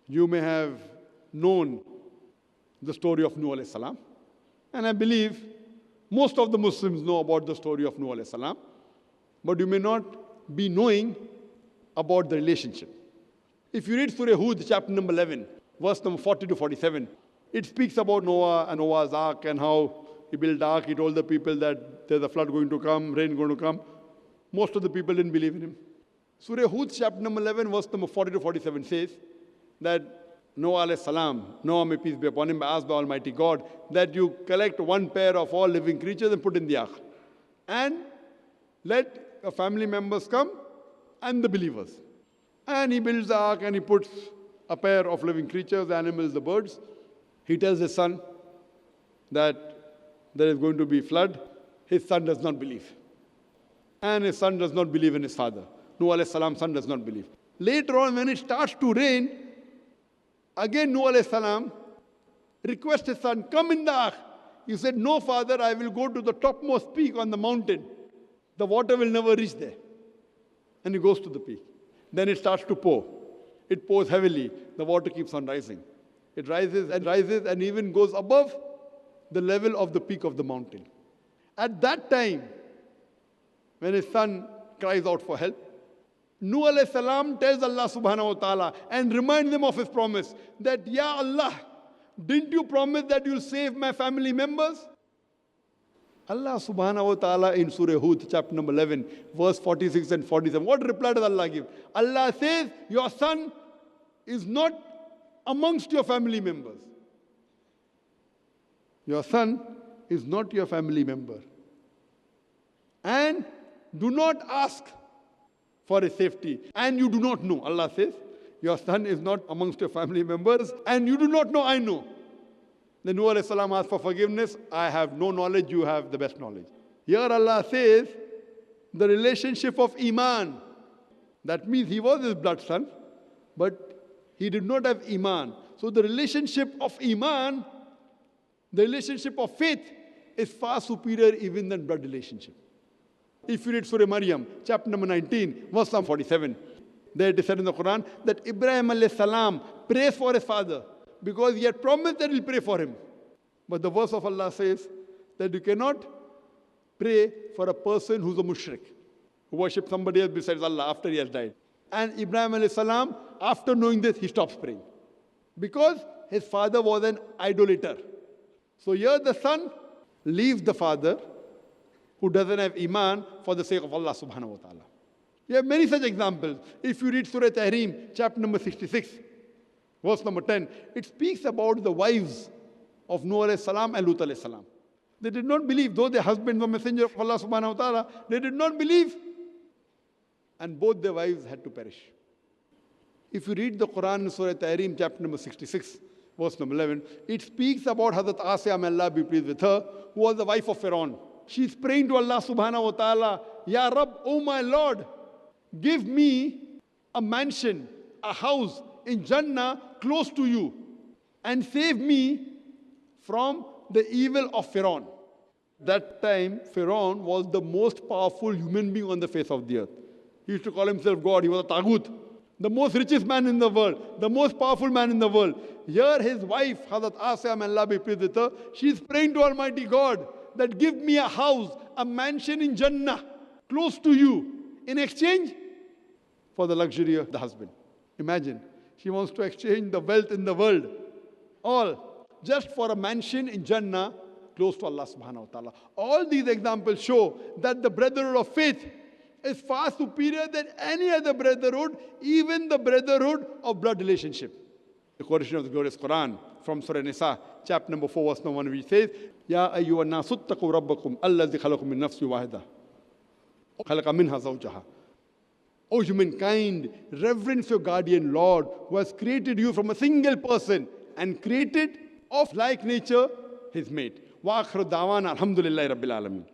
You may have known the story of Nuh alayhi salam, and I believe most of the Muslims know about the story of Nuh alayhi salam, but you may not be knowing about the relationship. If you read Surah Hud, chapter number 11, verse number 40 to 47, it speaks about Noah and Noah's ark and how he built the ark. He told the people that there's a flood going to come, rain going to come. Most of the people didn't believe in him. Surah Hud, chapter number 11, verse number 40 to 47 says that Noah alayhi salam, Noah may peace be upon him, asked by Almighty God that you collect one pair of all living creatures and put in the ark. And let your family members come and the believers. And he builds the ark and he puts a pair of living creatures, the animals, the birds. He tells his son that there is going to be flood. His son does not believe. And his son does not believe in his father. Nuh alayhi salam's son does not believe. Later on, when it starts to rain, again Nuh alayhi salam requests his son, come in the ark. He said, no father, I will go to the topmost peak on the mountain. The water will never reach there. And he goes to the peak. Then it starts to pour. It pours heavily. The water keeps on rising. It rises and even goes above the level of the peak of the mountain. At that time, when his son cries out for help, Nuh alayhi salam tells Allah subhanahu wa ta'ala and reminds them of his promise that, Ya Allah, didn't you promise that you'll save my family members? Allah subhanahu wa ta'ala in Surah Hud, chapter number 11, verse 46 and 47. What reply does Allah give? Allah says, your son is not amongst your family members. Your son is not your family member. And do not ask for his safety. And you do not know. Allah says, your son is not amongst your family members. And you do not know, I know. Then Nuh alayhi salam asked for forgiveness. I have no knowledge, you have the best knowledge. Here Allah says, the relationship of Iman. That means he was his blood son, but he did not have Iman. So the relationship of Iman, the relationship of faith, is far superior even than blood relationship. If you read Surah Maryam, chapter number 19, verse number 47, there it is said in the Quran that Ibrahim alayhi salam prays for his father because he had promised that he'll pray for him. But the verse of Allah says that you cannot pray for a person who's a mushrik, who worships somebody else besides Allah after he has died. And Ibrahim alayhi salam, after knowing this, he stops praying because his father was an idolater. So here the son leaves the father who doesn't have Iman for the sake of Allah subhanahu wa ta'ala. You have many such examples. If you read Surah Tahrim, chapter number 66, verse number 10, it speaks about the wives of Nuh alayhi salam and Lut alayhi salam. They did not believe, though their husbands were messenger of Allah subhanahu wa ta'ala, they did not believe. And both their wives had to perish. If you read the Quran in Surah Tahrim, chapter number 66, verse number 11, it speaks about Hazrat Asya, may Allah be pleased with her, who was the wife of Pharaoh. She's praying to Allah subhanahu wa ta'ala, Ya Rabb, oh my Lord, give me a mansion, a house in Jannah close to you and save me from the evil of Pharaoh. That time, Pharaoh was the most powerful human being on the face of the earth. He used to call himself God. He was a taghut, the most richest man in the world, the most powerful man in the world. Here his wife, Hazrat Asya, may Allah be pleased with her, she's praying to Almighty God that give me a house, a mansion in Jannah, close to you, in exchange for the luxury of the husband. Imagine, she wants to exchange the wealth in the world, all just for a mansion in Jannah, close to Allah subhanahu wa ta'ala. All these examples show that the brotherhood of faith is far superior than any other brotherhood, even the brotherhood of blood relationship. The quotation of the glorious Quran from Surah Nisa, chapter number 4, verse number 1, which says, Ya ayyuhan nasu ttaqu rabbakum allazi khalaqakum min nafsin wahida khalaqa minha zawjaha. O humankind, reverence your guardian Lord who has created you from a single person and created of like nature his mate. Wa akhir da'wana alhamdulillahi rabbil alamin.